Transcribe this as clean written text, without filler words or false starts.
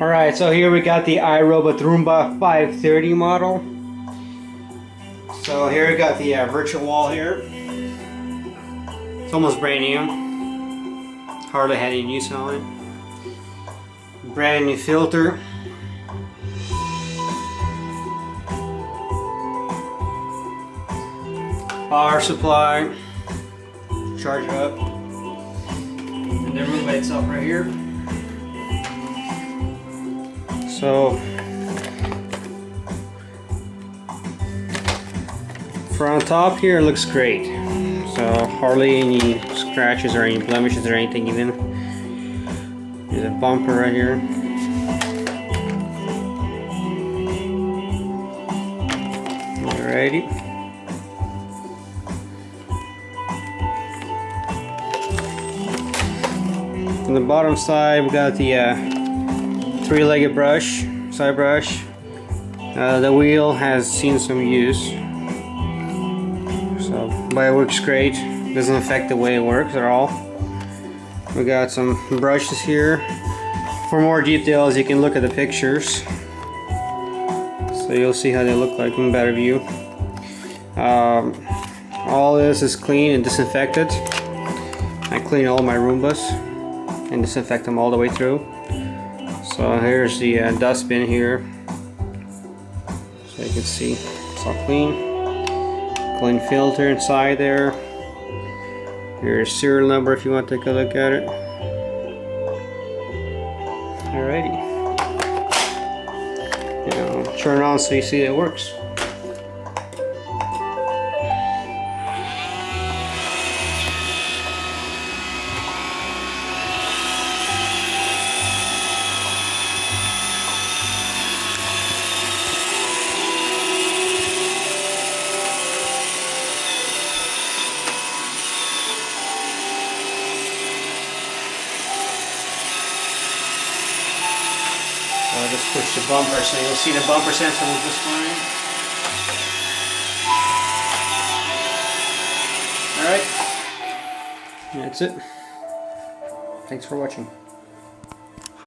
Alright, so here we got the iRobot Roomba 530 model. So here we got the virtual wall here. It's almost brand new. Hardly had any use on it. Brand new filter. Power supply. Charge it up. And the Roomba itself right here. So front top here looks great. So hardly any scratches or any blemishes or anything even. There's a bumper right here. Alrighty. On the bottom side we got the three-legged brush, side brush. The wheel has seen some use, but it works great. Doesn't affect the way it works at all. We got some brushes here. For more details, you can look at the pictures, so you'll see how they look like in better view. All this is clean and disinfected. I clean all my Roombas and disinfect them all the way through. So here's the dustbin here, so you can see it's all clean filter inside there. Here's serial number if you want to take a look at it. Alrighty, now turn it on so you see it works. I'll just push the bumper so you'll see the bumper sensor will just fine. Alright, that's it. Thanks for watching.